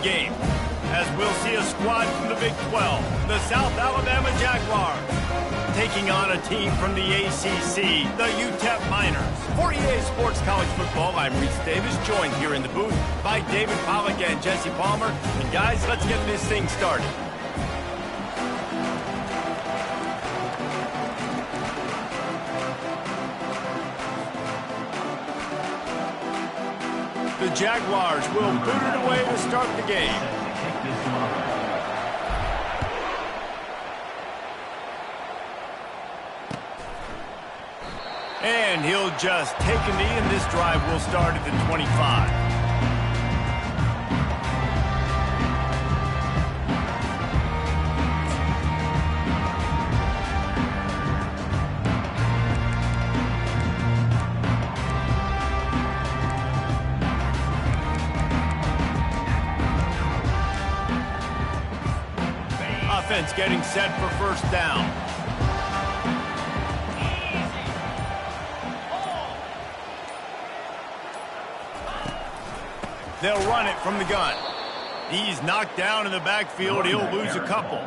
game, as we'll see a squad from the Big 12, the South Alabama Jaguars, taking on a team from the ACC, the UTEP Miners. For EA Sports College Football, I'm Reese Davis, joined here in the booth by David Pollack and Jesse Palmer. And guys, let's get this thing started. The Jaguars will boot it away to start the game. And he'll just take a knee, and this drive will start at the 25. Offense getting set for first down. They'll run it from the gun. He's knocked down in the backfield. He'll lose a couple.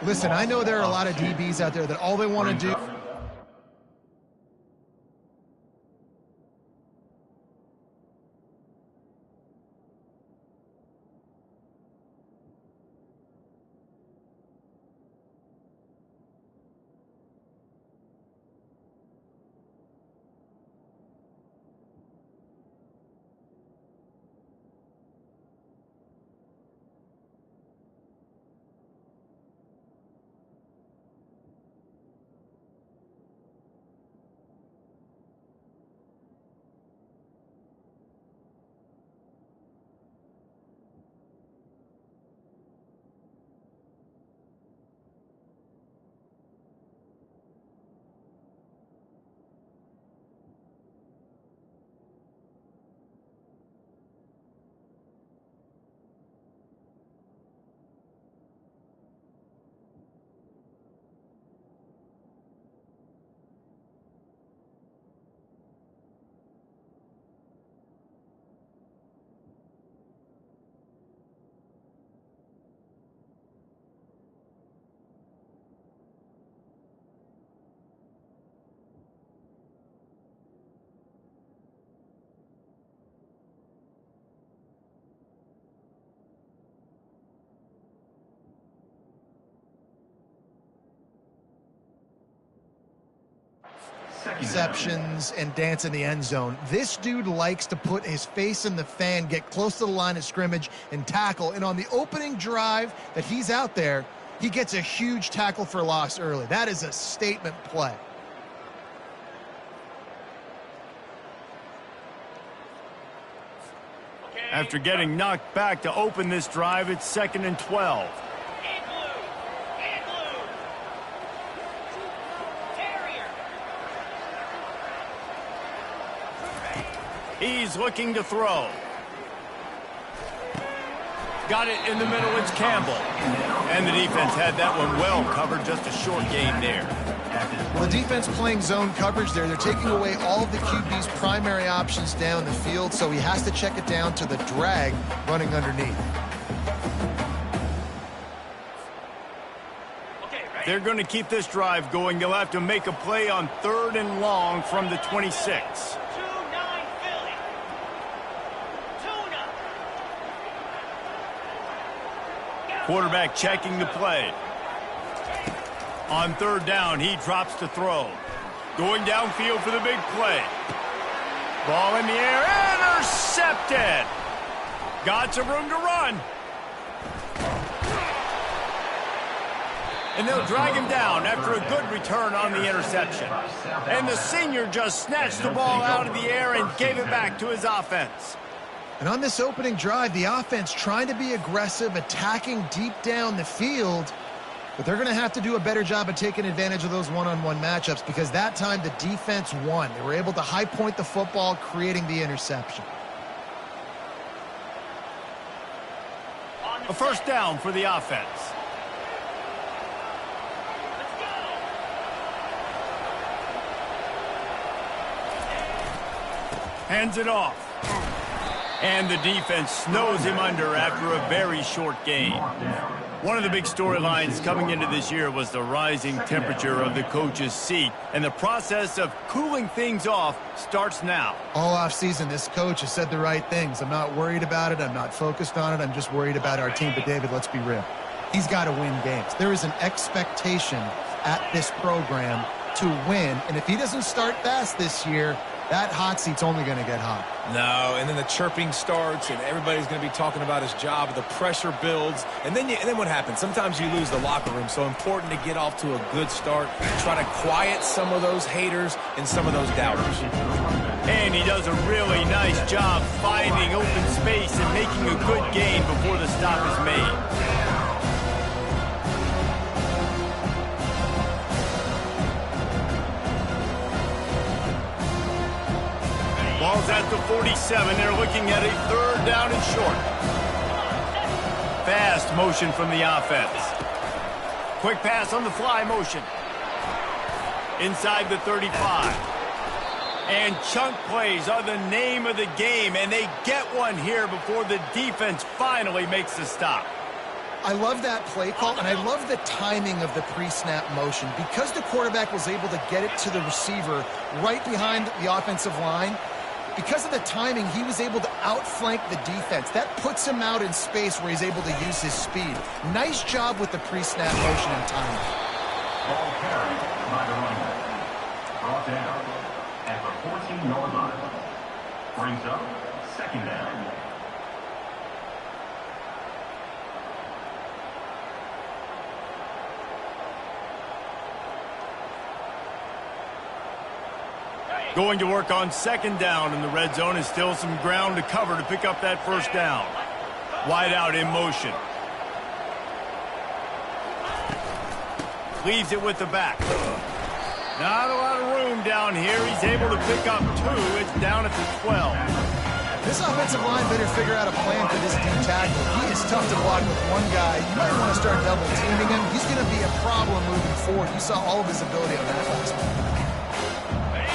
Listen, I know there are a lot of DBs out there that all they want to do... Receptions and dance in the end zone. This dude likes to put his face in the fan, get close to the line of scrimmage, and tackle. And on the opening drive that he's out there, he gets a huge tackle for loss early. That is a statement play. After getting knocked back to open this drive, it's 2nd and 12. He's looking to throw. Got it in the middle, it's Campbell. And the defense had that one well covered, just a short gain there. Well, the defense playing zone coverage there. They're taking away all of the QB's primary options down the field, so he has to check it down to the drag running underneath. They're going to keep this drive going. They'll have to make a play on 3rd and long from the 26. Quarterback checking the play. On 3rd down, he drops to throw. Going downfield for the big play. Ball in the air, intercepted. Got some room to run. And they'll drag him down after a good return on the interception. And the senior just snatched the ball out of the air and gave it back to his offense. And on this opening drive, the offense trying to be aggressive, attacking deep down the field, but they're going to have to do a better job of taking advantage of those one-on-one matchups, because that time the defense won. They were able to high point the football, creating the interception. A first down for the offense. Hands it off. And the defense snows him under after a very short game. One of the big storylines coming into this year was the rising temperature of the coach's seat, and the process of cooling things off starts now. All offseason, this coach has said the right things. I'm not worried about it. I'm not focused on it. I'm just worried about our team. But, David, let's be real. He's got to win games. There is an expectation at this program to win, and if he doesn't start fast this year, that hot seat's only going to get hot. No, and then the chirping starts, and everybody's going to be talking about his job. The pressure builds, and then what happens? Sometimes you lose the locker room, so important to get off to a good start. Try to quiet some of those haters and some of those doubters. And he does a really nice job finding open space and making a good gain before the stop is made. Ball's at the 47. They're looking at a third down and short. Fast motion from the offense. Quick pass on the fly motion. Inside the 35. And chunk plays are the name of the game, and they get one here before the defense finally makes the stop. I love that play call, and I love the timing of the pre-snap motion. Because the quarterback was able to get it to the receiver right behind the offensive line, because of the timing, he was able to outflank the defense. That puts him out in space where he's able to use his speed. Nice job with the pre-snap motion and timing. Ball carried by the running back. Brought down at the 14-yard line. Brings up second down. Going to work on second down in the red zone, is still some ground to cover to pick up that first down. Wide out in motion. Leaves it with the back. Not a lot of room down here. He's able to pick up two. It's down at the 12. This offensive line better figure out a plan for this D tackle. He is tough to block with one guy. You might want to start double teaming him. He's going to be a problem moving forward. You saw all of his ability on that last one.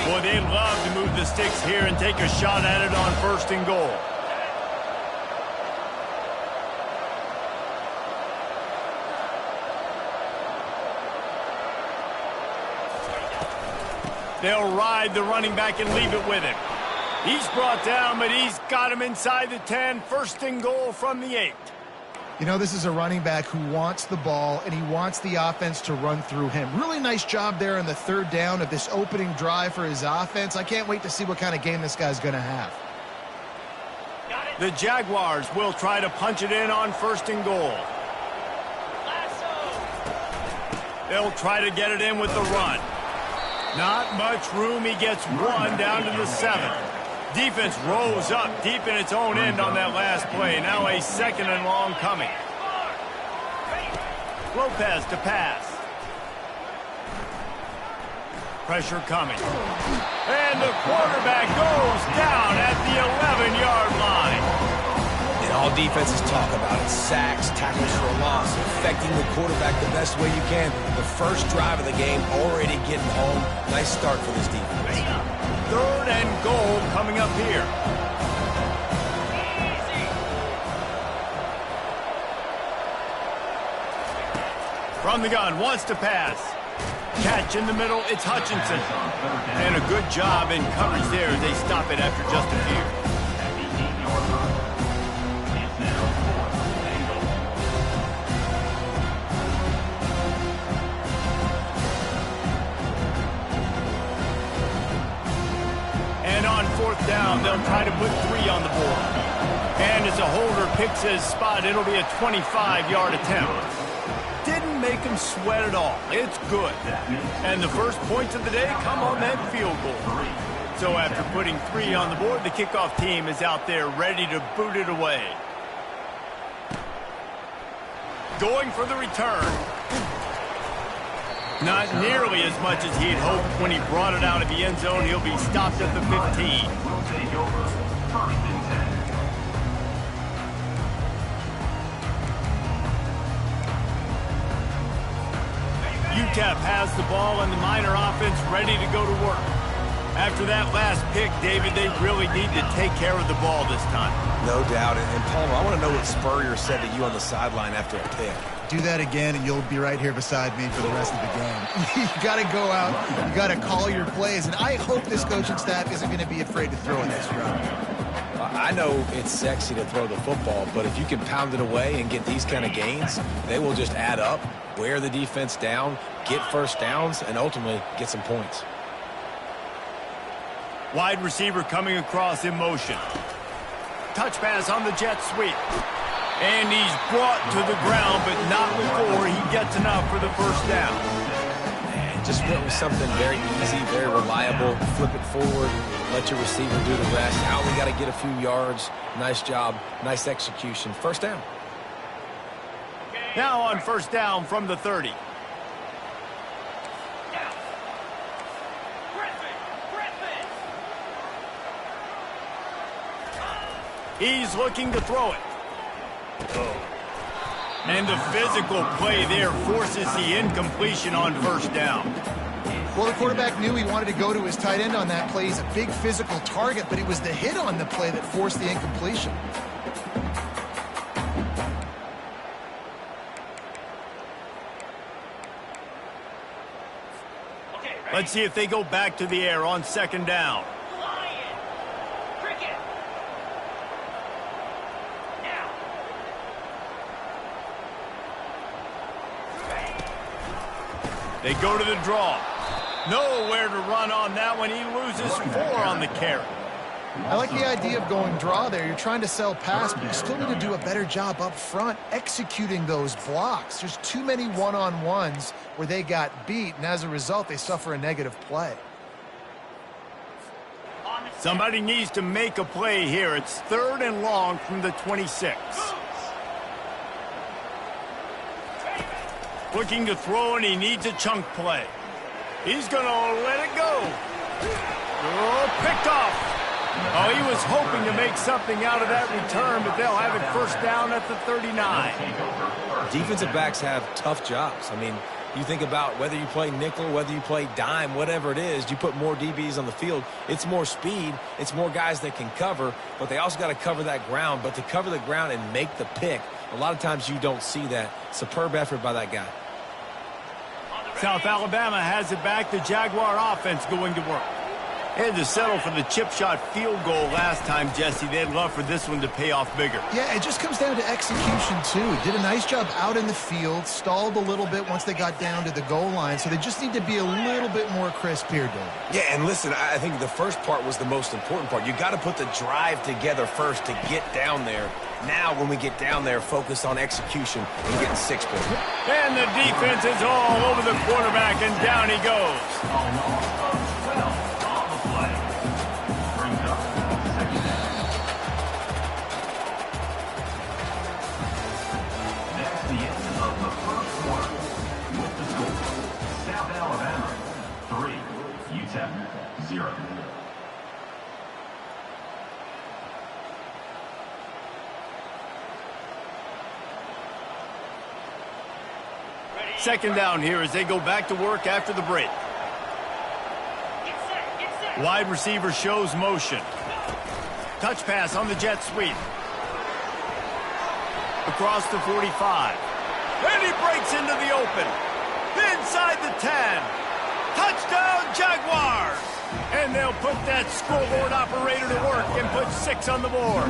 Boy, they'd love to move the sticks here and take a shot at it on first and goal. They'll ride the running back and leave it with him. He's brought down, but he's got him inside the 10. First and goal from the 8. You know, this is a running back who wants the ball, and he wants the offense to run through him. Really nice job there on the third down of this opening drive for his offense. I can't wait to see what kind of game this guy's going to have. The Jaguars will try to punch it in on first and goal. They'll try to get it in with the run. Not much room. He gets one down to the 7. Defense rose up deep in its own end on that last play. Now a second and long coming. Lopez to pass. Pressure coming. And the quarterback goes down at the 11-yard line. And all defenses talk about is sacks, tackles for a loss, affecting the quarterback the best way you can. The first drive of the game already getting home. Nice start for this defense. Third and goal coming up here. From the gun, wants to pass. Catch in the middle, it's Hutchinson. And a good job in coverage there as they stop it after just a few. At the 8-yard line. It's now 4th and goal. And on fourth down, they'll try to put 3 on the board. And as a holder picks his spot, it'll be a 25-yard attempt. Didn't make him sweat at all. It's good. And the first points of the day come on that field goal. So after putting 3 on the board, the kickoff team is out there ready to boot it away. Going for the return. Not nearly as much as he'd hoped when he brought it out of the end zone. He'll be stopped at the 15. Will take over. 1st and 10. UTEP has the ball and the Miner offense ready to go to work. After that last pick, David, they really need to take care of the ball this time. No doubt. And Palmer, I want to know what Spurrier said to you on the sideline after a pick. Do that again, and you'll be right here beside me for the rest of the game. You got to go out. You got to call your plays. And I hope this coaching staff isn't going to be afraid to throw in this drive. I know it's sexy to throw the football, but if you can pound it away and get these kind of gains, they will just add up, wear the defense down, get first downs, and ultimately get some points. Wide receiver coming across in motion. Touch pass on the jet sweep. And he's brought to the ground, but not before he gets enough for the first down. And just went with something very easy, very reliable. Flip it forward, let your receiver do the rest. I only got to get a few yards. Nice job, nice execution. First down. Now on first down from the 30. He's looking to throw it. And the physical play there forces the incompletion on first down. Well, the quarterback knew he wanted to go to his tight end on that play. He's a big physical target, but it was the hit on the play that forced the incompletion. Let's see if they go back to the air on second down. They go to the draw. Nowhere to run on that one. He loses 4 on the carry. I like the idea of going draw there. You're trying to sell pass, but you still need to do a better job up front executing those blocks. There's too many one-on-ones where they got beat, and as a result, they suffer a negative play. Somebody needs to make a play here. It's 3rd and long from the 26. Looking to throw, and he needs a chunk play. He's going to let it go. Oh, picked off. Oh, he was hoping to make something out of that return, but they'll have it first down at the 39. Defensive backs have tough jobs. I mean, you think about whether you play nickel, whether you play dime, whatever it is, you put more DBs on the field. It's more speed. It's more guys that can cover, but they also got to cover that ground. But to cover the ground and make the pick, a lot of times you don't see that. Superb effort by that guy. South Alabama has it back. The Jaguar offense going to work. They had to settle for the chip shot field goal last time, Jesse. They'd love for this one to pay off bigger. Yeah, it just comes down to execution, too. Did a nice job out in the field, stalled a little bit once they got down to the goal line, so they just need to be a little bit more crisp here, Dave. Yeah, and listen, I think the first part was the most important part. You got to put the drive together first to get down there. Now, when we get down there, focus on execution and getting 6 points. And the defense is all over the quarterback, and down he goes. Second down here as they go back to work after the break. Wide receiver shows motion. Touch pass on the jet sweep. Across the 45. And he breaks into the open. Inside the 10. Touchdown, Jaguars! And they'll put that scoreboard operator to work and put 6 on the board.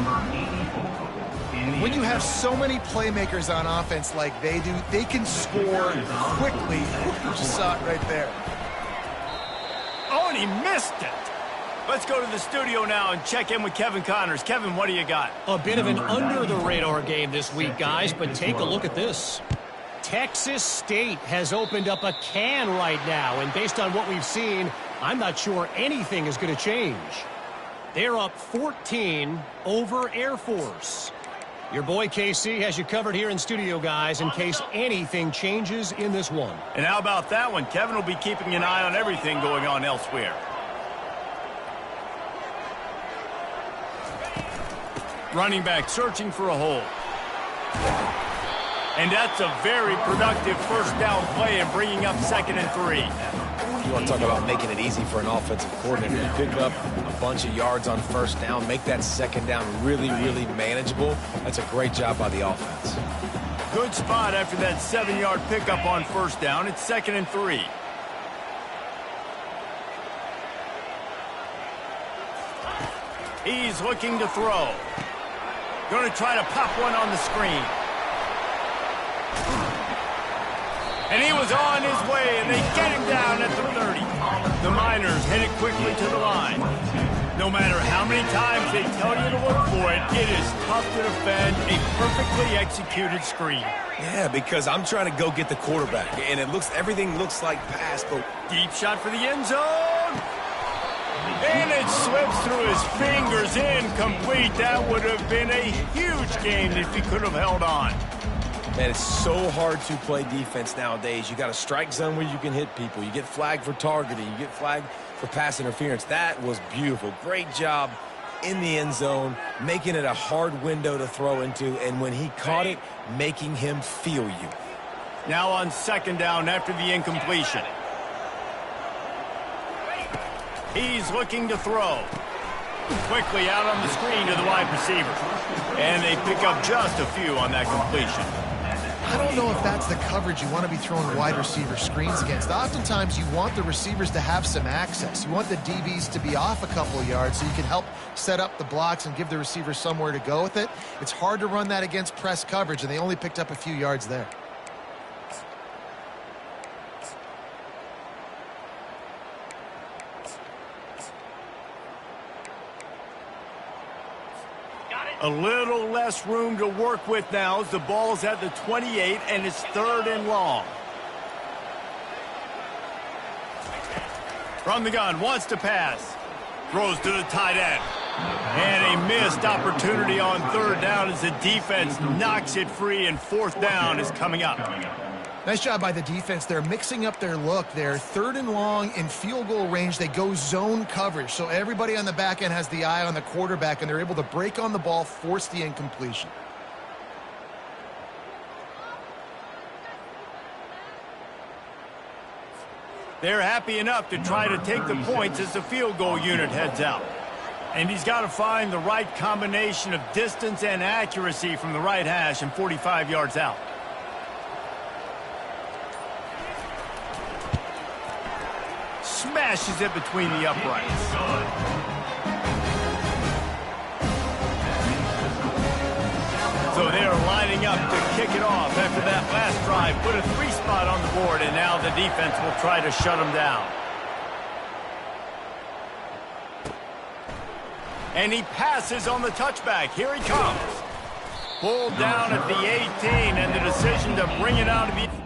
When you have so many playmakers on offense like they do, they can score quickly. You just saw it right there. Oh, and he missed it. Let's go to the studio now and check in with Kevin Connors. Kevin, what do you got? A bit of an under-the-radar game this week, guys, but take a look at this. Texas State has opened up a can right now, and based on what we've seen, I'm not sure anything is going to change. They're up 14 over Air Force. Your boy KC has you covered here in studio, guys, in case anything changes in this one. And how about that one? Kevin will be keeping an eye on everything going on elsewhere. Running back searching for a hole. And that's a very productive first down play and bringing up 2nd and 3. You want to talk about making it easy for an offensive coordinator to pick up a bunch of yards on first down, make that 2nd down really, really manageable. That's a great job by the offense. Good spot after that 7-yard pickup on first down. It's 2nd and 3. He's looking to throw. Going to try to pop one on the screen. And he was on his way, and they get him down at the 30. The Miners headed quickly to the line. No matter how many times they tell you to look for it, it is tough to defend a perfectly executed screen. Yeah, because I'm trying to go get the quarterback, and everything looks like pass, but Deep shot for the end zone. And it slips through his fingers, incomplete. That would have been a huge gain if he could have held on. man, it's so hard to play defense nowadays. You got a strike zone where you can hit people. You get flagged for targeting. You get flagged for pass interference. That was beautiful. Great job in the end zone, making it a hard window to throw into, and when he caught it, making him feel you. Now on second down after the incompletion. He's looking to throw. Quickly out on the screen to the wide receiver. And they pick up just a few on that completion. I don't know if that's the coverage you want to be throwing wide receiver screens against. Oftentimes, you want the receivers to have some access. You want the DBs to be off a couple of yards so you can help set up the blocks and give the receiver somewhere to go with it. It's hard to run that against press coverage, and they only picked up a few yards there. A little less room to work with now as the ball's at the 28 and it's 3rd and long. From the gun, wants to pass. Throws to the tight end. And a missed opportunity on 3rd down as the defense knocks it free, and 4th down is coming up. Nice job by the defense. They're mixing up their look. They're 3rd and long in field goal range. They go zone coverage, so everybody on the back end has the eye on the quarterback, and they're able to break on the ball, force the incompletion. They're happy enough to try to take the points as the field goal unit heads out. And he's got to find the right combination of distance and accuracy from the right hash and 45 yards out. Smashes it between the uprights. So they are lining up to kick it off after that last drive. Put a 3-spot on the board, and now the defense will try to shut them down. And he passes on the touchback. Here he comes. Pulled down at the 18, and the decision to bring it out to the...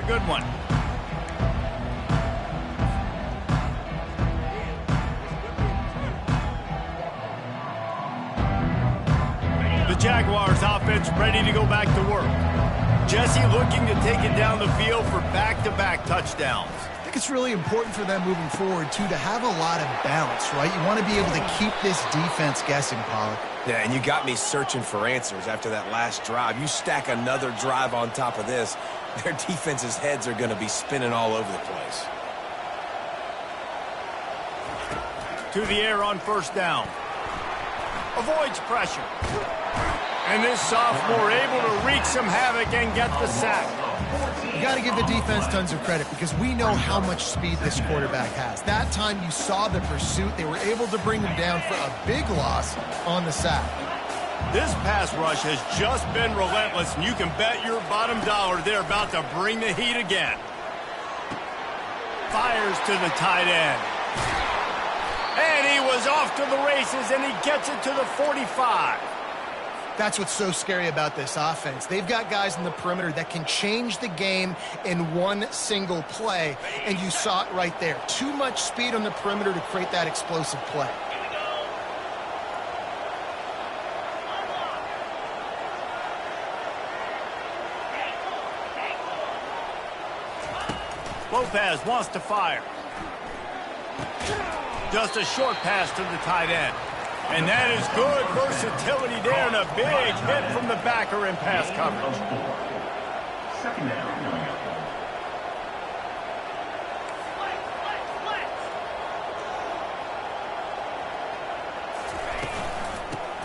A good one. The Jaguars offense ready to go back to work. Jesse looking to take it down the field for back-to-back touchdowns. I think it's really important for them moving forward, too, to have a lot of balance, right? You want to be able to keep this defense guessing, Pollack. Yeah, and you got me searching for answers after that last drive. You stack another drive on top of this, their defense's heads are going to be spinning all over the place. To the air on 1st down. Avoids pressure. And this sophomore able to wreak some havoc and get the sack. You got to give the defense tons of credit because we know how much speed this quarterback has. That time you saw the pursuit. They were able to bring him down for a big loss on the sack. This pass rush has just been relentless, and you can bet your bottom dollar they're about to bring the heat again. Fires to the tight end. And he was off to the races, and he gets it to the 45. That's what's so scary about this offense. They've got guys in the perimeter that can change the game in one single play, and you saw it right there. Too much speed on the perimeter to create that explosive play. Lopez wants to fire. Just a short pass to the tight end. And that is good versatility there and a big hit from the backer in pass coverage. Second down.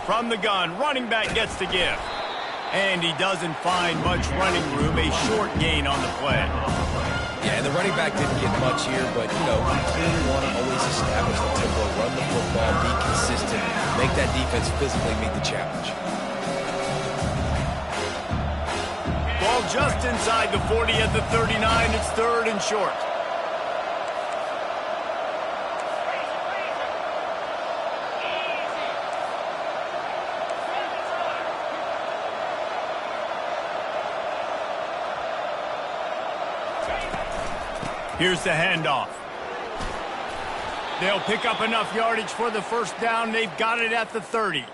From the gun, running back gets the give. And he doesn't find much running room, a short gain on the play. Yeah, and the running back didn't get much here, but, you know, you clearly want to always establish the tempo, run the football, be consistent, make that defense physically meet the challenge. Ball just inside the 40 at the 39. It's third and short. Here's the handoff. They'll pick up enough yardage for the first down. They've got it at the 30.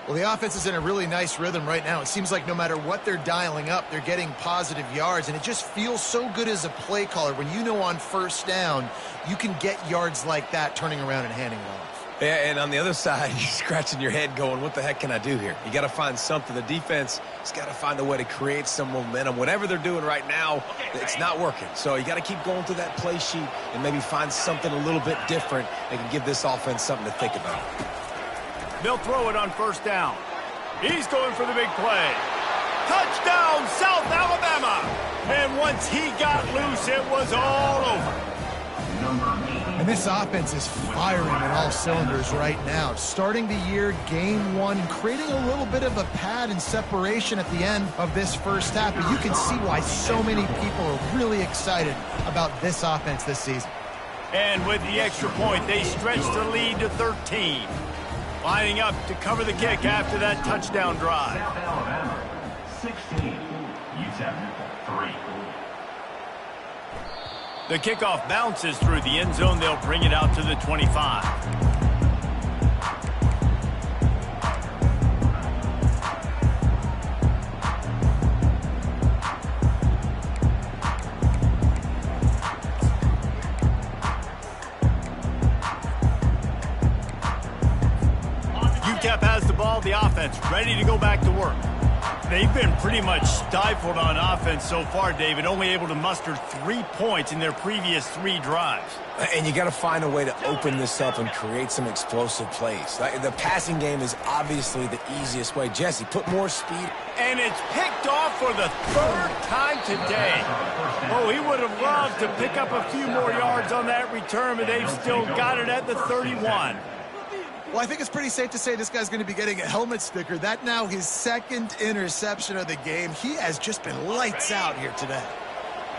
Well, the offense is in a really nice rhythm right now. It seems like no matter what they're dialing up, they're getting positive yards, and it just feels so good as a play caller when you know on first down you can get yards like that turning around and handing it off. Yeah, and on the other side, you're scratching your head going, what the heck can I do here? You got to find something. The defense has got to find a way to create some momentum. Whatever they're doing right now, it's not working. So you got to keep going through that play sheet and maybe find something a little bit different that can give this offense something to think about. They'll throw it on first down. He's going for the big play. Touchdown, South Alabama! And once he got loose, it was all over. And this offense is firing on all cylinders right now. Starting the year, game one, creating a little bit of a pad and separation at the end of this first half. But you can see why so many people are really excited about this offense this season. And with the extra point, they stretch the lead to 13. Lining up to cover the kick after that touchdown drive. South Alabama, 16. UTEP, 3. The kickoff bounces through the end zone. They'll bring it out to the 25. UTEP has the ball, the offense ready to go back to work. They've been pretty much stifled on offense so far, David, only able to muster 3 points in their previous 3 drives. And you got to find a way to open this up and create some explosive plays. The passing game is obviously the easiest way. Jesse, put more speed. And it's picked off for the 3rd time today. Oh, he would have loved to pick up a few more yards on that return, but they've still got it at the 31. Well, I think it's pretty safe to say this guy's going to be getting a helmet sticker. That now his 2nd interception of the game. He has just been lights out here today.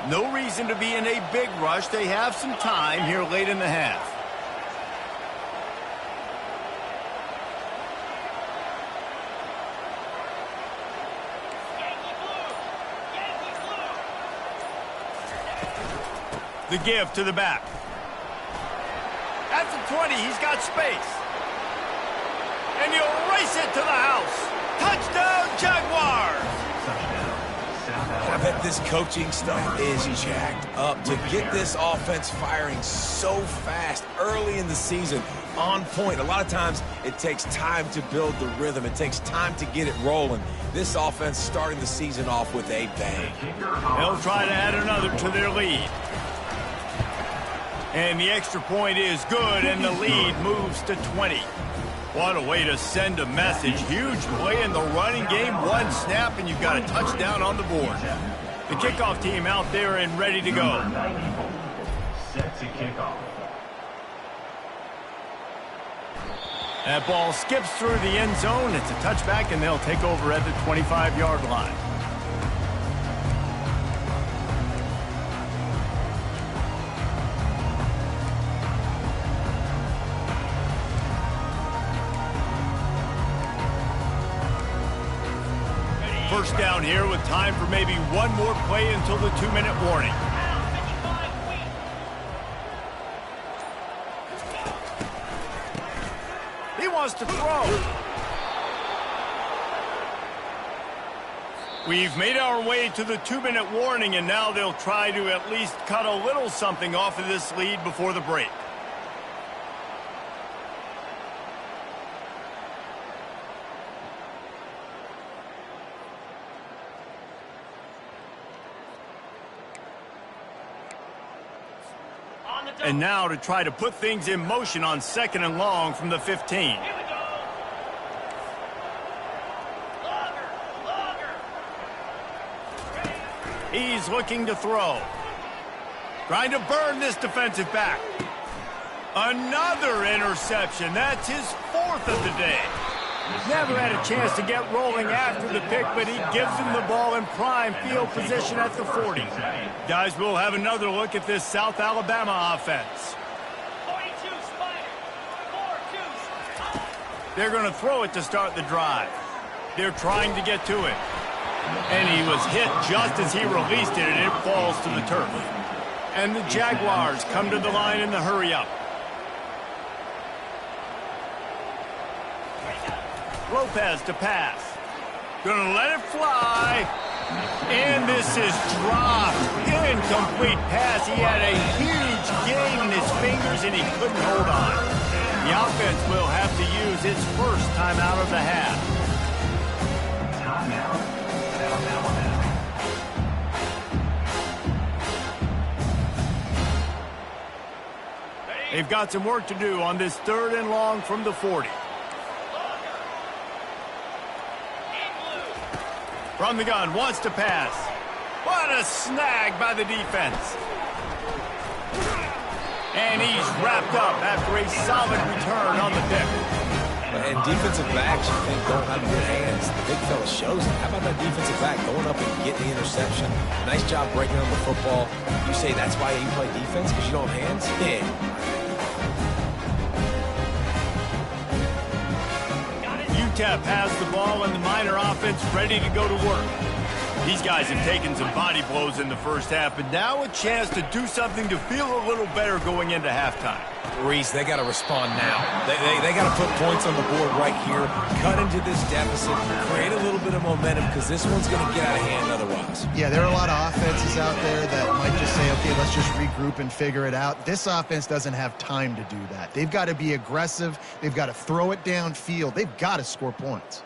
No reason to be in a big rush. They have some time here late in the half. The give to the back. At the 20, he's got space. And he'll race it to the house. Touchdown, Jaguars! I bet this coaching staff is jacked up to get this offense firing so fast early in the season, on point. A lot of times it takes time to build the rhythm. It takes time to get it rolling. This offense starting the season off with a bang. They'll try to add another to their lead. And the extra point is good, and the lead moves to 20. What a way to send a message. Huge play in the running game. One snap, and you've got a touchdown on the board. The kickoff team out there and ready to go. Set to kick off. That ball skips through the end zone. It's a touchback, and they'll take over at the 25-yard line. First down here with time for maybe one more play until the 2-minute warning. He wants to throw. We've made our way to the 2-minute warning, and now they'll try to at least cut a little something off of this lead before the break. And now to try to put things in motion on 2nd and long from the 15. He's looking to throw. Trying to burn this defensive back. Another interception. That's his 4th of the day. Never had a chance to get rolling after the pick, but he gives him the ball in prime field position at the 40. Guys, we'll have another look at this South Alabama offense. They're going to throw it to start the drive. They're trying to get to it. And he was hit just as he released it, and it falls to the turf. And the Jaguars come to the line in the hurry-up. Lopez to pass. Gonna let it fly. And this is dropped. Incomplete pass. He had a huge gain in his fingers, and he couldn't hold on. The offense will have to use its first timeout of the half. Timeout. South Alabama. They've got some work to do on this 3rd and long from the 40. From the gun, wants to pass. What a snag by the defense. And he's wrapped up after a solid return on the pick. And defensive backs, you think, don't have good hands. The big fella shows it. How about that defensive back going up and getting the interception? Nice job breaking on the football. You say that's why you play defense, because you don't have hands? Yeah. UTEP has the ball, and the Miner offense ready to go to work. These guys have taken some body blows in the first half, but now a chance to do something to feel a little better going into halftime. Reese, they got to respond now. They got to put points on the board right here, cut into this deficit, create a little bit of momentum, because this one's going to get out of hand otherwise. Yeah, there are a lot of offenses out there that might just say, okay, let's just regroup and figure it out. This offense doesn't have time to do that. They've got to be aggressive. They've got to throw it downfield. They've got to score points.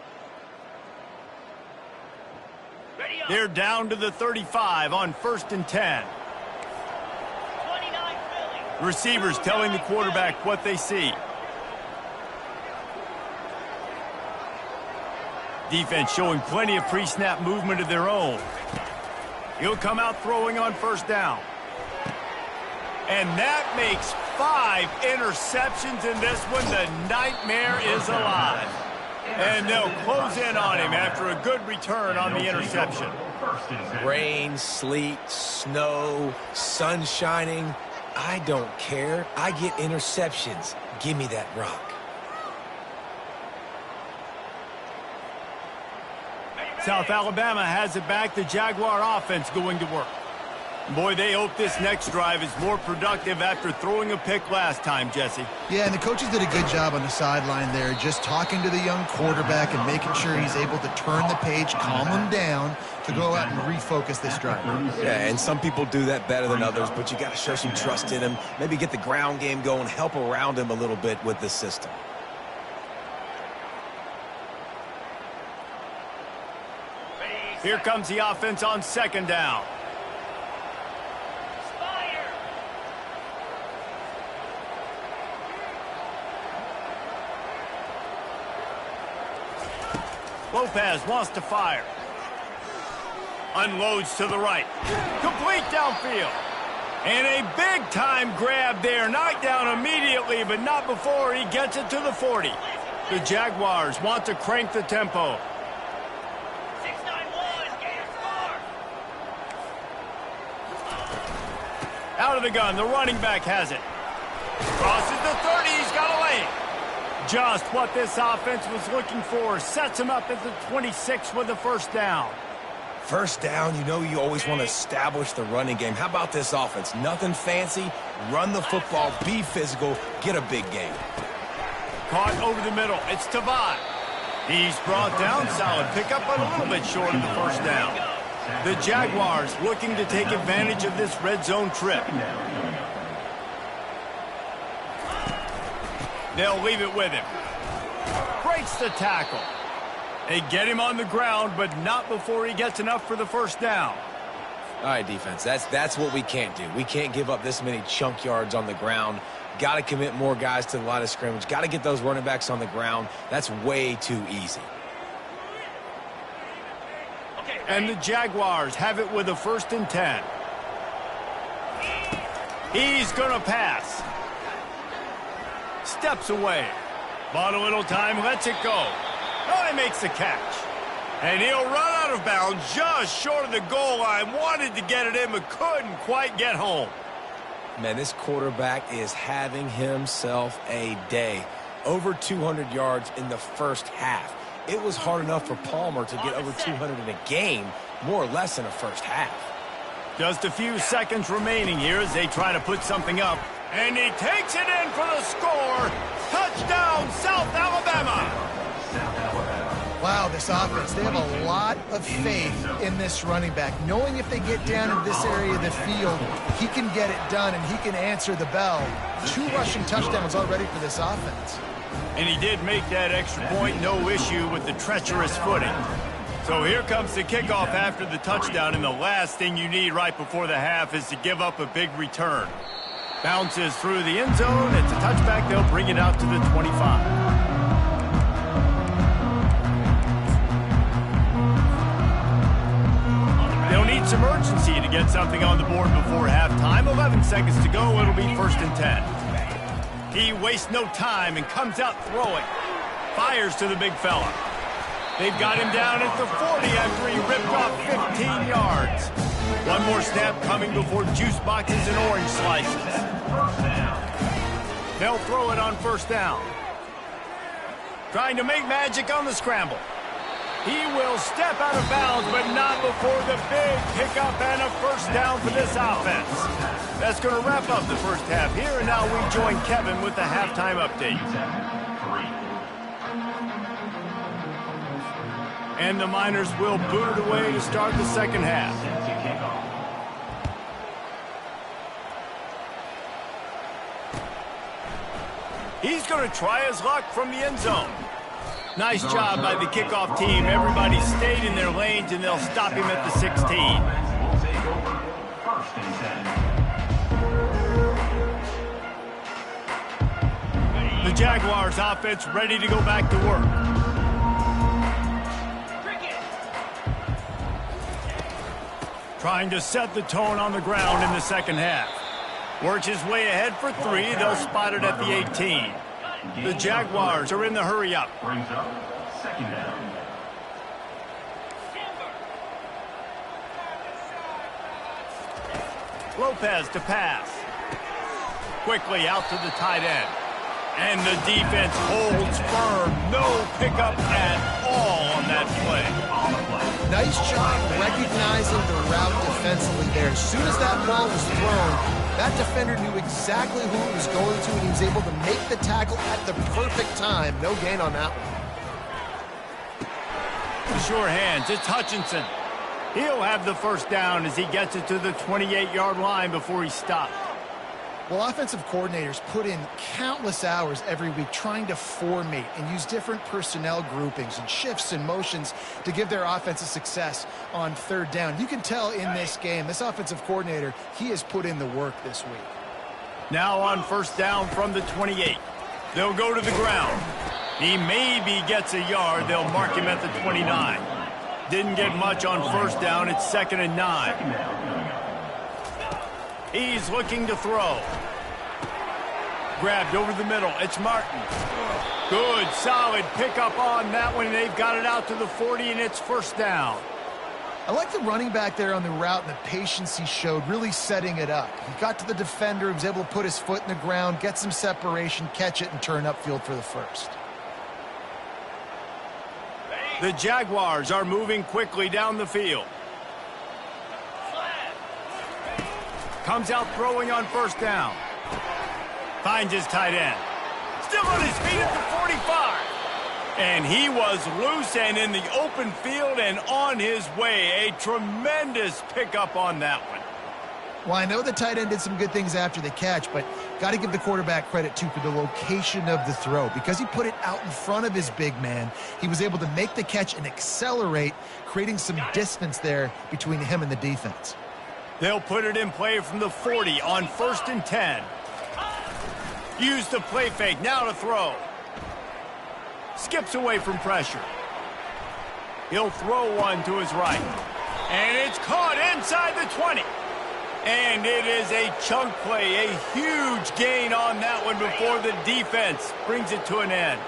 They're down to the 35 on 1st and 10. Receivers telling the quarterback what they see. Defense showing plenty of pre-snap movement of their own. He'll come out throwing on 1st down. And that makes 5 interceptions in this one. The nightmare is alive. And they'll close in on him after a good return on the interception. Rain, sleet, snow, sun shining. I don't care. I get interceptions. Give me that rock. South Alabama has it back. The Jaguar offense going to work. Boy, they hope this next drive is more productive after throwing a pick last time, Jesse. Yeah, and the coaches did a good job on the sideline there, just talking to the young quarterback and making sure he's able to turn the page, calm him down to go out and refocus this drive. Yeah, and some people do that better than others, but you got to show some trust in him, maybe get the ground game going, help around him a little bit with the system. Here comes the offense on 2nd down. Lopez wants to fire. Unloads to the right. Complete downfield. And a big-time grab there. Knocked down immediately, but not before he gets it to the 40. The Jaguars want to crank the tempo. 691, get your score. Out of the gun, the running back has it. Crosses the 30, he's got a lane. Just what this offense was looking for. Sets him up at the 26 with the first down. First down, you know you always want to establish the running game. How about this offense? Nothing fancy. Run the football, be physical, get a big gain. Caught over the middle. It's Tavad. He's brought down. Solid pickup, but a little bit short of the first down. The Jaguars looking to take advantage of this red zone trip. They'll leave it with him. Breaks the tackle. They get him on the ground, but not before he gets enough for the first down. All right, defense, that's what we can't do. We can't give up this many chunk yards on the ground. Got to commit more guys to the line of scrimmage. Got to get those running backs on the ground. That's way too easy. And the Jaguars have it with a 1st and 10. He's going to pass. Steps away. Bought a little time, lets it go. Oh, he makes the catch. And he'll run out of bounds just short of the goal line. Wanted to get it in, but couldn't quite get home. Man, this quarterback is having himself a day. Over 200 yards in the first half. It was hard enough for Palmer to get over 200 in a game, more or less in a first half. Just a few seconds remaining here as they try to put something up. And he takes it in for the score. Touchdown, South Alabama. Wow, this offense, they have a lot of faith in this running back. Knowing if they get down in this area of the field, he can get it done and he can answer the bell. 2 rushing touchdowns already for this offense. And he did make that extra point, no issue with the treacherous footing. So here comes the kickoff after the touchdown, and the last thing you need right before the half is to give up a big return. Bounces through the end zone. It's a touchback. They'll bring it out to the 25. They'll need some urgency to get something on the board before halftime. 11 seconds to go. It'll be 1st and 10. He wastes no time and comes out throwing. Fires to the big fella. They've got him down at the 40 after he ripped off 15 yards. One more snap coming before juice boxes and orange slices. They'll throw it on 1st down. Trying to make magic on the scramble. He will step out of bounds, but not before the big pickup and a 1st down for this offense. That's going to wrap up the first half here, and now we join Kevin with the halftime update. And the Miners will boot it away to start the second half. He's going to try his luck from the end zone. Nice job by the kickoff team. Everybody stayed in their lanes, and they'll stop him at the 16. The Jaguars offense ready to go back to work. Trying to set the tone on the ground in the second half. Works his way ahead for 3. They'll spot it at the 18. The Jaguars are in the hurry up. Brings up 2nd down. Lopez to pass. Quickly out to the tight end. And the defense holds firm. No pickup at all on that play. Nice job recognizing the route defensively there. As soon as that ball was thrown, that defender knew exactly who it was going to, and he was able to make the tackle at the perfect time. No gain on that one. Sure hands. It's Hutchinson. He'll have the 1st down as he gets it to the 28-yard line before he stopped. Well, offensive coordinators put in countless hours every week trying to formate and use different personnel groupings and shifts and motions to give their offense a success on 3rd down. You can tell in this game, this offensive coordinator, he has put in the work this week. Now on 1st down from the 28. They'll go to the ground. He maybe gets a yard. They'll mark him at the 29. Didn't get much on first down. It's 2nd and 9. He's looking to throw. Grabbed over the middle. It's Martin. Good, solid pickup on that one. They've got it out to the 40, and it's 1st down. I like the running back there on the route and the patience he showed, really setting it up. He got to the defender, he was able to put his foot in the ground, get some separation, catch it, and turn upfield for the first. The Jaguars are moving quickly down the field. Comes out throwing on 1st down. Finds his tight end. Still on his feet at the 45. And he was loose and in the open field and on his way. A tremendous pickup on that one. Well, I know the tight end did some good things after the catch, but got to give the quarterback credit, too, for the location of the throw. Because he put it out in front of his big man, he was able to make the catch and accelerate, creating some distance there between him and the defense. They'll put it in play from the 40 on 1st and 10. Use the play fake, now to throw. Skips away from pressure. He'll throw one to his right. And it's caught inside the 20. And it is a chunk play, a huge gain on that one before the defense brings it to an end.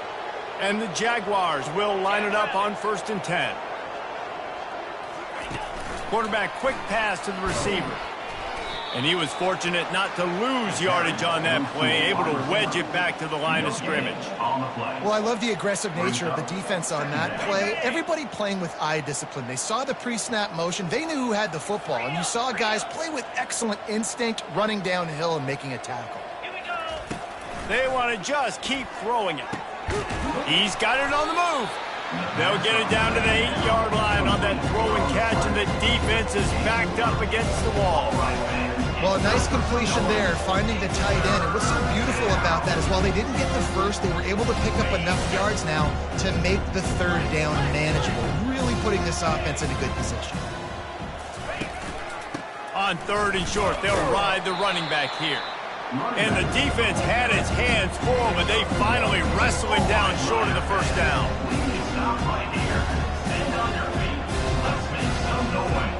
And the Jaguars will line it up on 1st and 10. Quarterback quick pass to the receiver. And he was fortunate not to lose yardage on that play, able to wedge it back to the line of scrimmage. Well, I love the aggressive nature of the defense on that play. Everybody playing with eye discipline. They saw the pre-snap motion. They knew who had the football. And you saw guys play with excellent instinct, running downhill and making a tackle. They want to just keep throwing it. He's got it on the move. They'll get it down to the 8-yard line on that throw and catch, and the defense is backed up against the wall. Well, a nice completion there, finding the tight end. And what's so beautiful about that is while they didn't get the first, they were able to pick up enough yards now to make the 3rd down manageable, really putting this offense in a good position. On 3rd and short, they'll ride the running back here. And the defense had its hands full, but they finally wrestle him down short of the 1st down. Stop right here. Stand on your feet. Let's make some noise.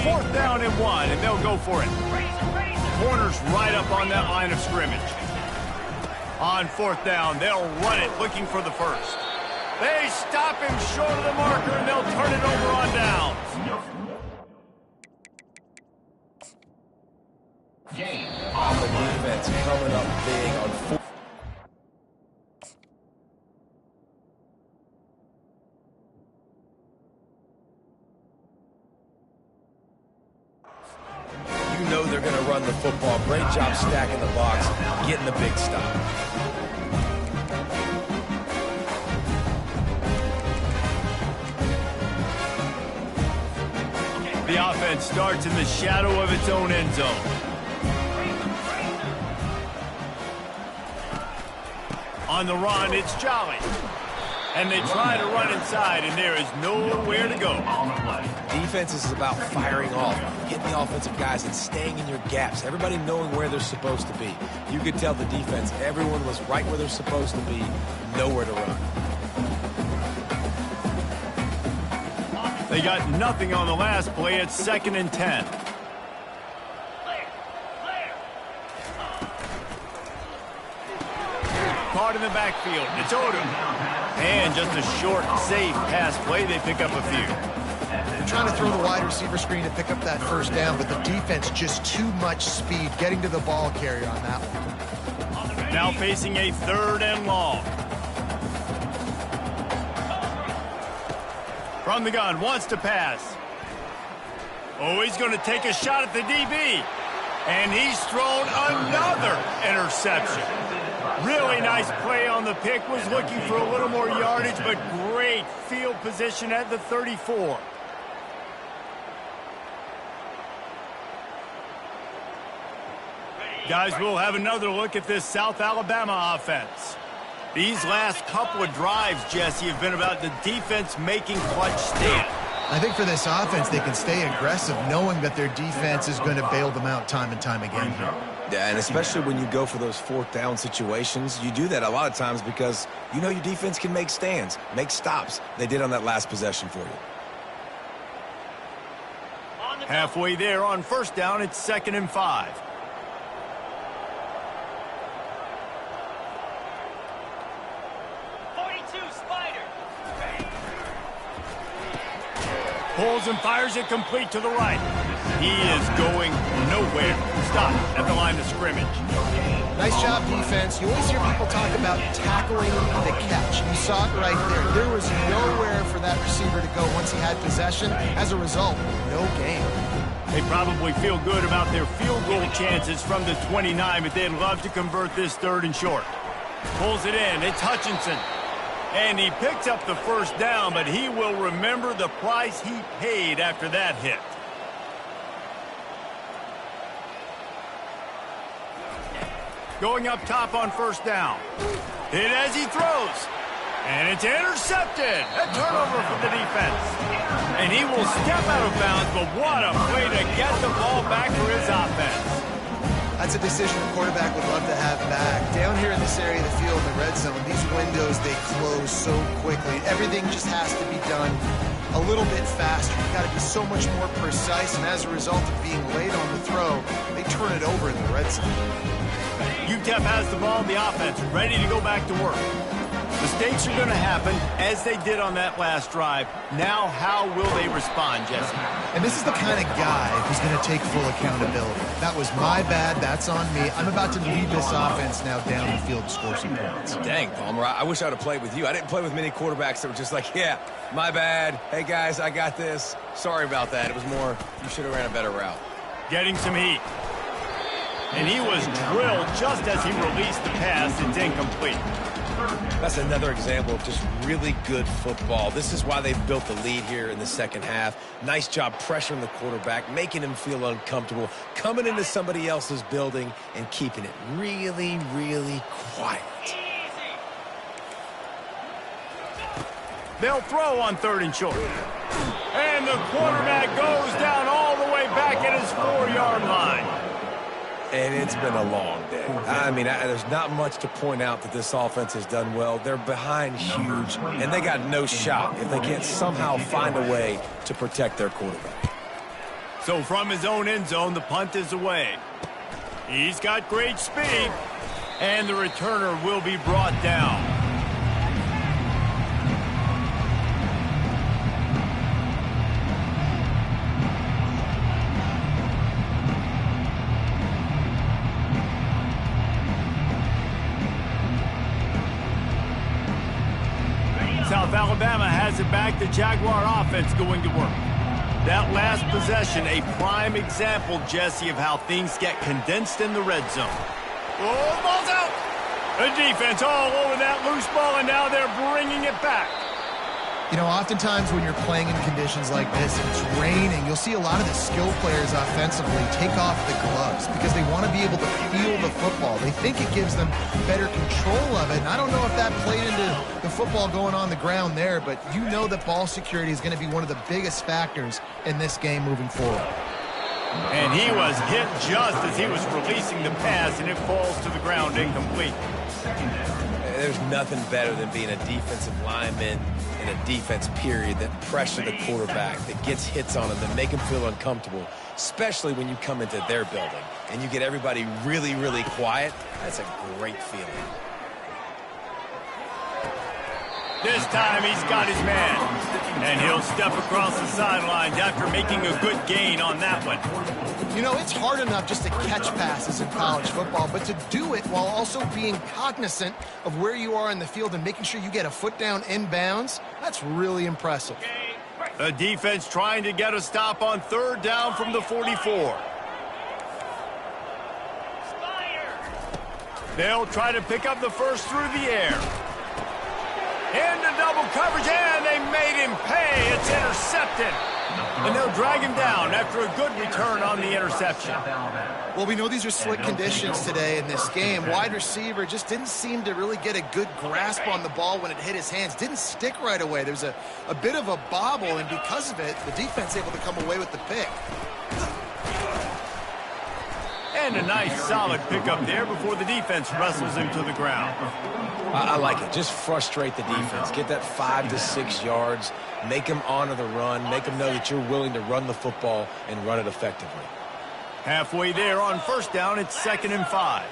4th down and 1, and they'll go for it. Corners right up on that line of scrimmage. On 4th down, they'll run it, looking for the first. They stop him short of the marker, and they'll turn it over on downs. Game. The defense coming up big on 4th. You know they're going to run the football. Great job stacking the box, getting the big stop. The offense starts in the shadow of its own end zone. On the run, it's Jolly. And they try to run inside, and there is nowhere to go. Defense is about firing off, hitting the offensive guys and staying in your gaps, everybody knowing where they're supposed to be. You could tell the defense, everyone was right where they're supposed to be, nowhere to run. They got nothing on the last play. It's 2nd and 10. Caught in the backfield. It's Odom. And just a short, safe pass play. They pick up a few. They're trying to throw the wide receiver screen to pick up that 1st down, but the defense just too much speed getting to the ball carrier on that one. Now facing a 3rd and long. From the gun, wants to pass. Oh, he's going to take a shot at the DB. And he's thrown another interception. Really nice play on the pick. Was looking for a little more yardage, but great field position at the 34. Guys, we'll have another look at this South Alabama offense. These last couple of drives, Jesse, have been about the defense making clutch stand. I think for this offense, they can stay aggressive knowing that their defense is going to bail them out time and time again here. Yeah, and especially when you go for those fourth down situations, you do that a lot of times because you know your defense can make stands, make stops. They did on that last possession for you. Halfway there on first down, it's 2nd and 5. Pulls and fires it complete to the right. He is going nowhere. Stop at the line of scrimmage. Nice job, defense. You always hear people talk about tackling the catch. You saw it right there. There was nowhere for that receiver to go once he had possession. As a result, no gain. They probably feel good about their field goal chances from the 29, but they'd love to convert this 3rd and short. Pulls it in. It's Hutchinson. And he picks up the first down, but he will remember the price he paid after that hit. Going up top on first down. Hit as he throws. And it's intercepted. A turnover for the defense. And he will step out of bounds, but what a play to get the ball back for his offense. That's a decision the quarterback would love to have back. Down here in this area of the field, the red zone, these windows, they close so quickly. Everything just has to be done a little bit faster. You've got to be so much more precise, and as a result of being late on the throw, they turn it over in the red zone. UTEP has the ball in the offense, ready to go back to work. Mistakes are going to happen, as they did on that last drive. Now, how will they respond, Jesse? And this is the kind of guy who's going to take full accountability. That was my bad. That's on me. I'm about to lead this offense now down the field to score some points. Dang, Palmer, I wish I would have played with you. I didn't play with many quarterbacks that were just like, yeah, my bad. Hey, guys, I got this. Sorry about that. It was more, you should have ran a better route. Getting some heat. And he was drilled just as he released the pass. It's incomplete. That's another example of just really good football. This is why they've built the lead here in the second half. Nice job pressuring the quarterback, making him feel uncomfortable, coming into somebody else's building and keeping it really, really quiet. They'll throw on 3rd and short. And the quarterback goes down all the way back at his 4-yard line. And it's been a long day. I mean, there's not much to point out that this offense has done well. They're behind huge, and they got no shot if they can't somehow find a way to protect their quarterback. So from his own end zone, the punt is away. He's got great speed, and the returner will be brought down. South Alabama has it back. The Jaguar offense going to work. That last possession, a prime example, Jesse, of how things get condensed in the red zone. Oh, ball's out. The defense all over that loose ball, and now they're bringing it back. You know, oftentimes when you're playing in conditions like this, and it's raining, you'll see a lot of the skill players offensively take off the gloves because they want to be able to feel the football. They think it gives them better control of it. And I don't know if that played into the football going on the ground there, but you know that ball security is going to be one of the biggest factors in this game moving forward. And he was hit just as he was releasing the pass, and it falls to the ground incomplete. There's nothing better than being a defensive lineman in a defense period that pressure the quarterback, that gets hits on him, that make him feel uncomfortable, especially when you come into their building and you get everybody really, really quiet. That's a great feeling. This time he's got his man, and he'll step across the sidelines after making a good gain on that one. You know, it's hard enough just to catch passes in college football, but to do it while also being cognizant of where you are in the field and making sure you get a foot down inbounds, that's really impressive. The defense trying to get a stop on 3rd down from the 44. They'll try to pick up the first through the air. Into double coverage, and they made him pay. It's intercepted. And they'll drag him down after a good return on the interception. Well, we know these are slick conditions today in this game. Wide receiver just didn't seem to really get a good grasp on the ball when it hit his hands. Didn't stick right away. There's a bit of a bobble, and because of it, the defense able to come away with the pick. And a nice solid pickup there before the defense wrestles him to the ground. I like it. Just frustrate the defense. Get that 5 to 6 yards. Make them honor the run. Make them know that you're willing to run the football and run it effectively. Halfway there on first down, it's 2nd and 5.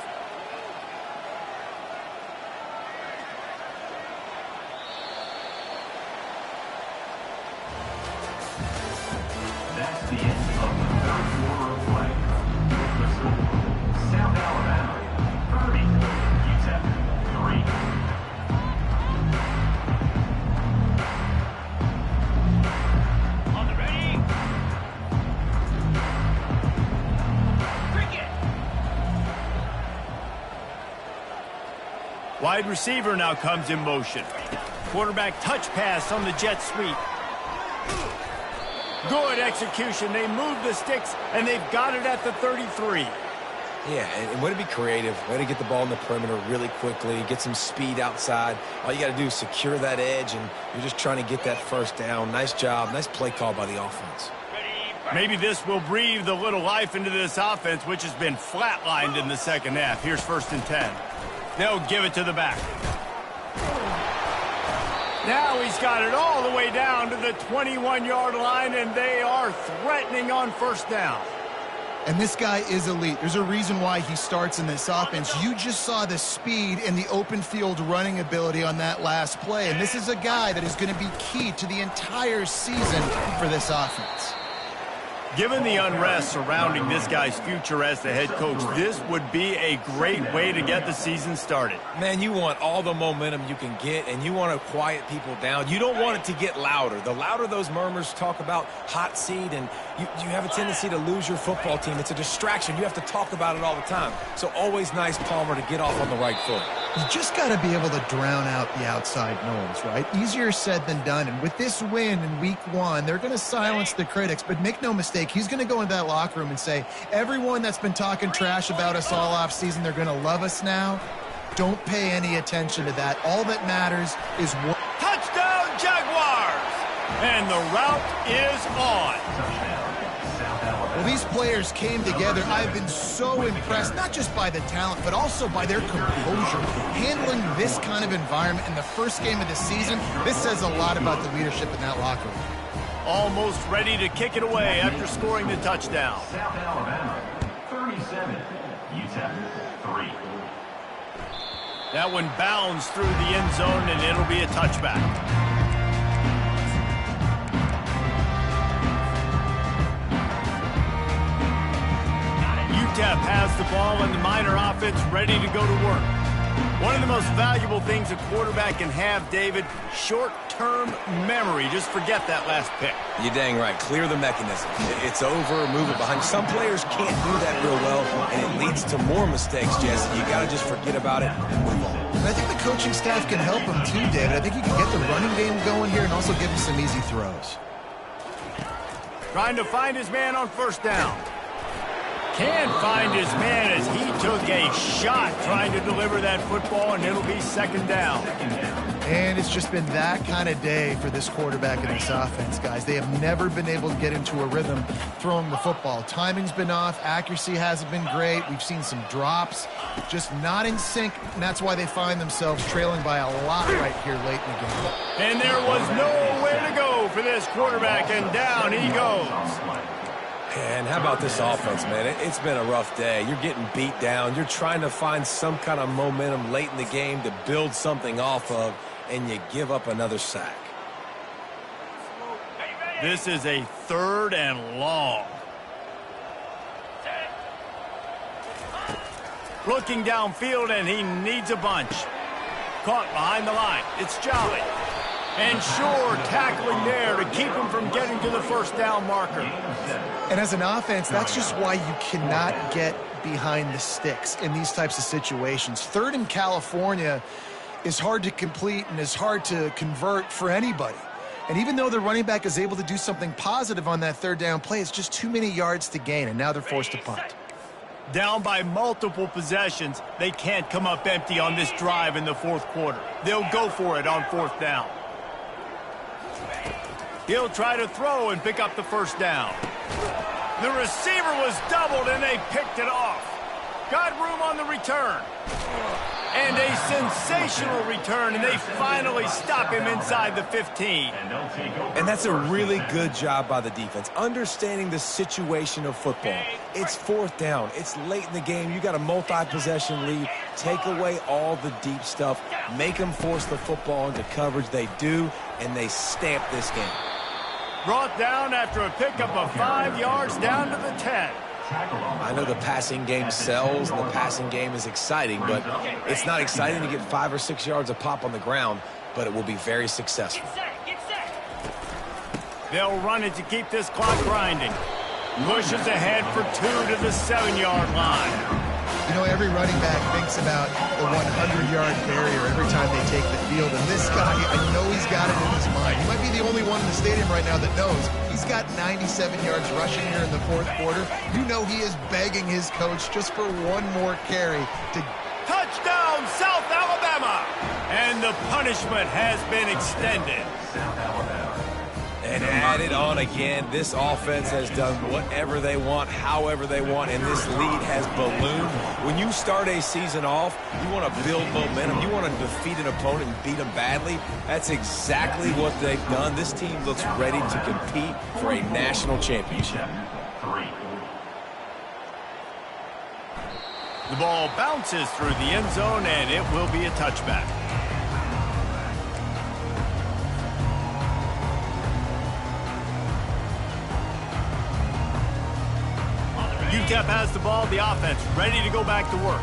That's the end of the third quarter of play. With the score, South Alabama 30, UTEP 3. On the ready. Cricket. Wide receiver now comes in motion. Quarterback touch pass on the jet sweep. Good execution. They move the sticks, and they've got it at the 33. Yeah, and way to be creative. Way to get the ball in the perimeter really quickly. Get some speed outside. All you got to do is secure that edge, and you're just trying to get that first down. Nice job. Nice play call by the offense. Maybe this will breathe a little life into this offense, which has been flatlined in the second half. Here's 1st and 10. They'll give it to the back. Now he's got it all the way down to the 21-yard line, and they are threatening on first down. And this guy is elite. There's a reason why he starts in this offense. You just saw the speed and the open field running ability on that last play. And this is a guy that is going to be key to the entire season for this offense. Given the unrest surrounding this guy's future as the head coach, this would be a great way to get the season started. Man, you want all the momentum you can get, and you want to quiet people down. You don't want it to get louder. The louder those murmurs talk about hot seat, and you have a tendency to lose your football team. It's a distraction. You have to talk about it all the time. So always nice, Palmer, to get off on the right foot. You just got to be able to drown out the outside noise, right? Easier said than done. And with this win in week 1, they're going to silence the critics. But make no mistake, he's going to go into that locker room and say, everyone that's been talking trash about us all off season, they're going to love us now. Don't pay any attention to that. All that matters is what. Touchdown, Jaguars! And the route is on. Well, these players came together. I've been so impressed, not just by the talent, but also by their composure. Handling this kind of environment in the first game of the season, this says a lot about the leadership in that locker room. Almost ready to kick it away after scoring the touchdown. South Alabama 37, UTEP 3. That one bounds through the end zone, and it'll be a touchback. UTEP has the ball, and the Miner offense ready to go to work. One of the most valuable things a quarterback can have, David, short-term memory. Just forget that last pick. You're dang right. Clear the mechanism. It's over, move it behind. Some players can't do that real well, and it leads to more mistakes, Jesse. You got to just forget about it and move on. And I think the coaching staff can help him too, David. I think he can get the running game going here and also give him some easy throws. Trying to find his man on first down. Can't find his man as he took a shot trying to deliver that football, and it'll be 2nd down. And it's just been that kind of day for this quarterback and this offense, guys. They have never been able to get into a rhythm throwing the football. Timing's been off. Accuracy hasn't been great. We've seen some drops, just not in sync, and that's why they find themselves trailing by a lot right here late in the game. And there was nowhere to go for this quarterback, and down he goes. And how about this offense, man? It's been a rough day. You're getting beat down. You're trying to find some kind of momentum late in the game to build something off of, and you give up another sack. This is a 3rd and long. Looking downfield, and he needs a bunch. Caught behind the line. It's Jolly. And sure, tackling there to keep him from getting to the first down marker. And as an offense, that's just why you cannot get behind the sticks in these types of situations. 3rd in California is hard to complete and is hard to convert for anybody. And even though the running back is able to do something positive on that 3rd down play, it's just too many yards to gain, and now they're forced to punt. Down by multiple possessions, they can't come up empty on this drive in the 4th quarter. They'll go for it on 4th down. He'll try to throw and pick up the first down. The receiver was doubled, and they picked it off. Got room on the return. And a sensational return, and they finally stop him inside the 15. And that's a really good job by the defense, understanding the situation of football. It's fourth down. It's late in the game. You got a multi-possession lead. Take away all the deep stuff. Make them force the football into coverage. They do, and they stamp this game. Brought down after a pickup of 5 yards down to the 10. I know the passing game sells and the passing game is exciting, but it's not exciting to get 5 or 6 yards a pop on the ground, but it will be very successful. They'll run it to keep this clock grinding. Pushes ahead for 2 to the 7-yard line. You know, every running back thinks about the 100-yard barrier every time they take the field. And this guy, I know he's got it in his mind. He might be the only one in the stadium right now that knows he's got 97 yards rushing here in the fourth quarter. You know he is begging his coach just for one more carry to... Touchdown, South Alabama! And the punishment has been extended. South Alabama. And add it on again. This offense has done whatever they want, however they want, and this lead has ballooned. When you start a season off, you want to build momentum. You want to defeat an opponent and beat them badly. That's exactly what they've done. This team looks ready to compete for a national championship. 3. The ball bounces through the end zone, and it will be a touchback. UTEP has the ball, the offense ready to go back to work.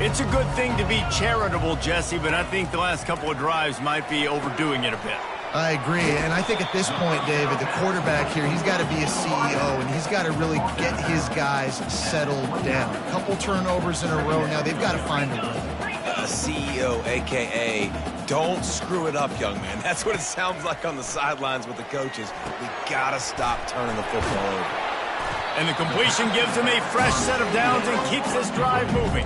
It's a good thing to be charitable, Jesse, but I think the last couple of drives might be overdoing it a bit. I agree, and I think at this point, David, the quarterback here, he's got to be a CEO, and he's got to really get his guys settled down. A couple turnovers in a row now. They've got to find a rhythm. A CEO, a.k.a. don't screw it up, young man. That's what it sounds like on the sidelines with the coaches. We got to stop turning the football over. And the completion gives him a fresh set of downs and keeps this drive moving.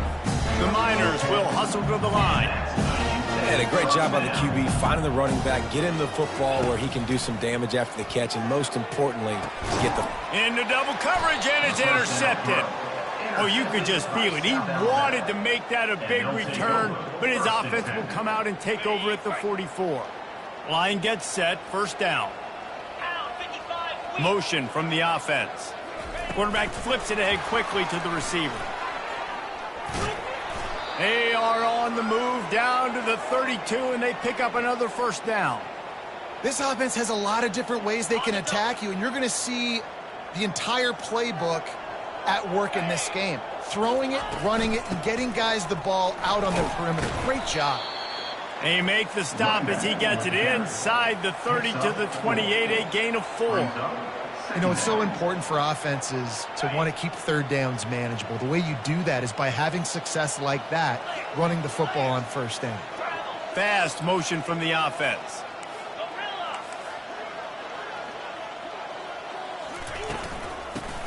The Miners will hustle to the line. And a great job by the QB finding the running back, get him the football where he can do some damage after the catch, and most importantly, get the... Into double coverage, and it's intercepted. Oh, you could just feel it. He wanted to make that a big return, but his offense will come out and take over at the 44. Line gets set, first down. Motion from the offense. Quarterback flips it ahead quickly to the receiver. They are on the move down to the 32, and they pick up another first down. This offense has a lot of different ways they can attack you, and you're going to see the entire playbook at work in this game. Throwing it, running it, and getting guys the ball out on the perimeter. Great job. They make the stop as he gets it inside the 30 to the 28, a gain of 4. You know, it's so important for offenses to want to keep third downs manageable. The way you do that is by having success like that, running the football on first down. Fast motion from the offense.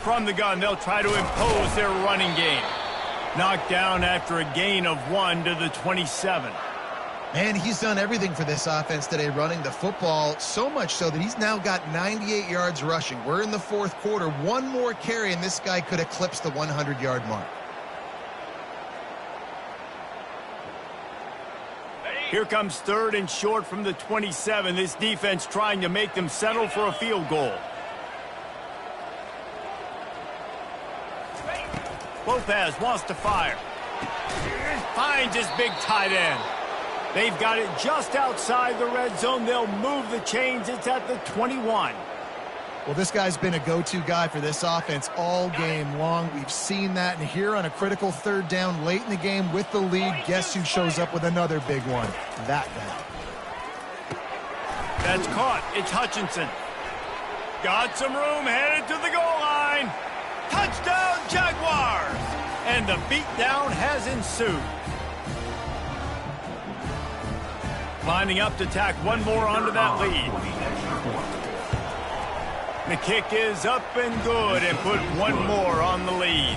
From the gun, they'll try to impose their running game. Knocked down after a gain of 1 to the 27. And he's done everything for this offense today, running the football, so much so that he's now got 98 yards rushing. We're in the fourth quarter. One more carry, and this guy could eclipse the 100-yard mark. Here comes third and short from the 27. This defense trying to make them settle for a field goal. Lopez wants to fire. Finds his big tight end. They've got it just outside the red zone. They'll move the chains. It's at the 21. Well, this guy's been a go-to guy for this offense all game long. We've seen that. And here on a critical third down late in the game with the lead, guess who shows up with another big one? That guy. That's caught. It's Hutchinson. Got some room, headed to the goal line. Touchdown, Jaguars! And the beatdown has ensued. Lining up to tack one more onto that lead. The kick is up and good and put one more on the lead.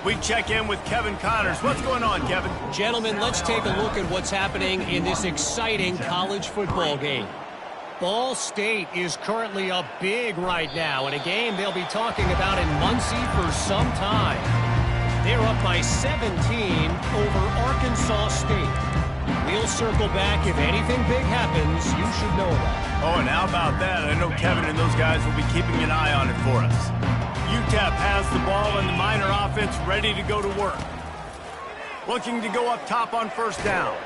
We check in with Kevin Connors. What's going on, Kevin? Gentlemen, let's take a look at what's happening in this exciting college football game. Ball State is currently up big right now in a game they'll be talking about in Muncie for some time. They're up by 17 over Arkansas State. We'll circle back. If anything big happens, you should know about it. Oh, and how about that? I know Kevin and those guys will be keeping an eye on it for us. UTEP has the ball and the Miner offense ready to go to work. Looking to go up top on first down.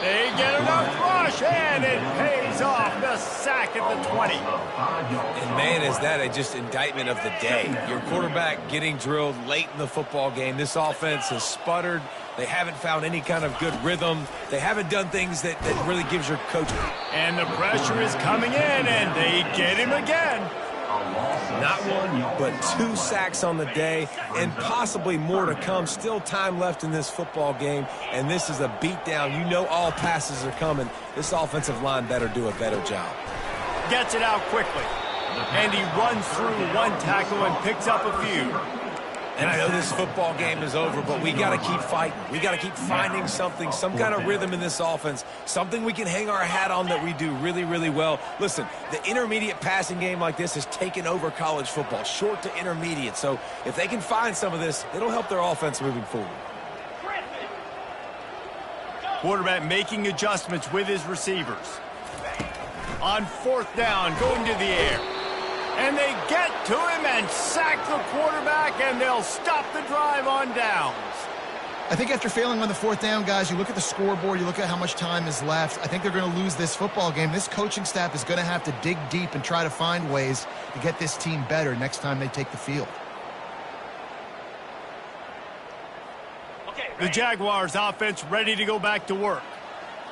They get enough rush, and it pays off. The sack at the 20. And, man, is that just indictment of the day. Your quarterback getting drilled late in the football game. This offense has sputtered. They haven't found any kind of good rhythm. They haven't done things that really gives your coach. And the pressure is coming in, and they get him again. Not one, but 2 sacks on the day, and possibly more to come. Still time left in this football game, and this is a beatdown. You know all passes are coming. This offensive line better do a better job. Gets it out quickly, and he runs through 1 tackle and picks up a few. And I know this football game is over, but we got to keep fighting. We got to keep finding something, some kind of rhythm in this offense, something we can hang our hat on that we do really, really well. Listen, the intermediate passing game like this has taken over college football, short to intermediate. So if they can find some of this, it'll help their offense moving forward. Quarterback making adjustments with his receivers. On fourth down, going to the air. And they get to him and sack the quarterback, and they'll stop the drive on downs. I think after failing on the fourth down, guys, you look at the scoreboard, you look at how much time is left. I think they're going to lose this football game. This coaching staff is going to have to dig deep and try to find ways to get this team better next time they take the field. The Jaguars offense ready to go back to work.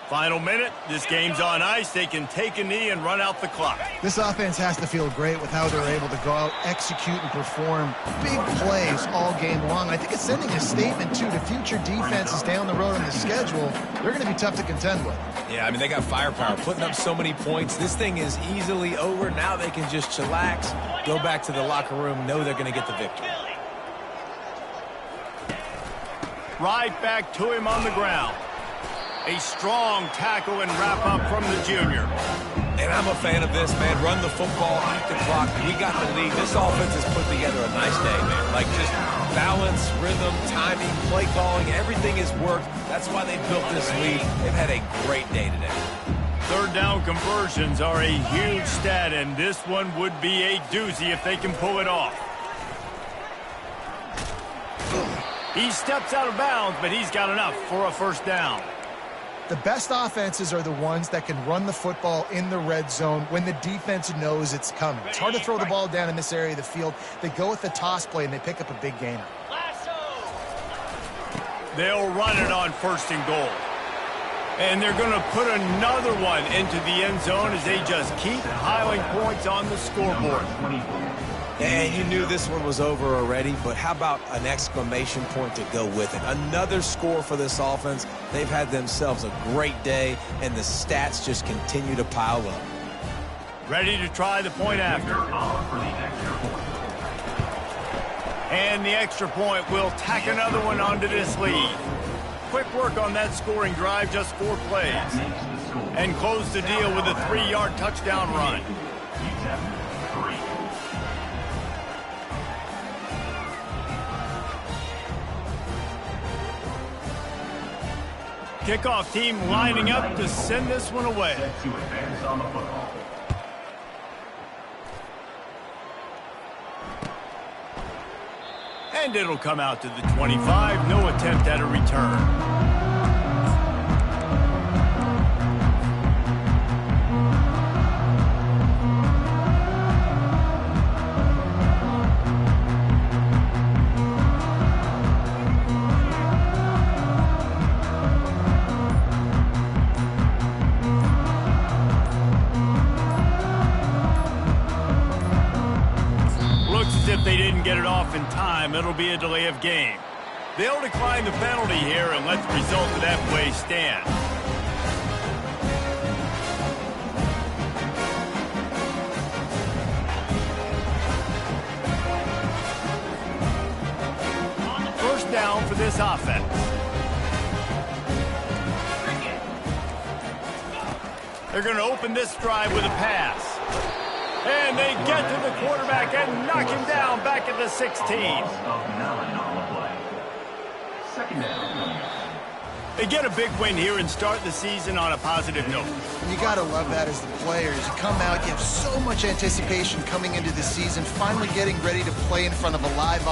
Final minute, this game's on ice. They can take a knee and run out the clock. This offense has to feel great with how they're able to go out, execute, and perform big plays all game long. I think it's sending a statement, too, to future defenses down the road on the schedule. They're going to be tough to contend with. Yeah, I mean, they got firepower, putting up so many points. This thing is easily over. Now they can just chillax, go back to the locker room, know they're going to get the victory. Right back to him on the ground. A strong tackle and wrap-up from the junior. And I'm a fan of this, man. Run the football, eat the clock. We got the lead. This offense has put together a nice day, man. Like just balance, rhythm, timing, play calling, everything has worked. That's why they built this lead. They've had a great day today. Third down conversions are a huge stat, and this one would be a doozy if they can pull it off. He steps out of bounds, but he's got enough for a first down. The best offenses are the ones that can run the football in the red zone when the defense knows it's coming. It's hard to throw the ball down in this area of the field. They go with the toss play, and they pick up a big gainer. They'll run it on first and goal. And they're going to put another one into the end zone as they just keep piling points on the scoreboard. And you knew this one was over already, but how about an exclamation point to go with it? Another score for this offense. They've had themselves a great day, and the stats just continue to pile up. Ready to try the point after. And the extra point will tack another one onto this lead. Quick work on that scoring drive, just 4 plays. And close the deal with a 3-yard touchdown run. Kickoff team lining up to send this one away. And it'll come out to the 25. No attempt at a return. If they didn't get it off in time, it'll be a delay of game. They'll decline the penalty here and let the result of that play stand. First down for this offense. They're going to open this drive with a pass. And they get to the quarterback and knock him down back at the 16. Second down. They get a big win here and start the season on a positive note. You got to love that as the players. You come out, you have so much anticipation coming into the season, finally getting ready to play in front of a live audience.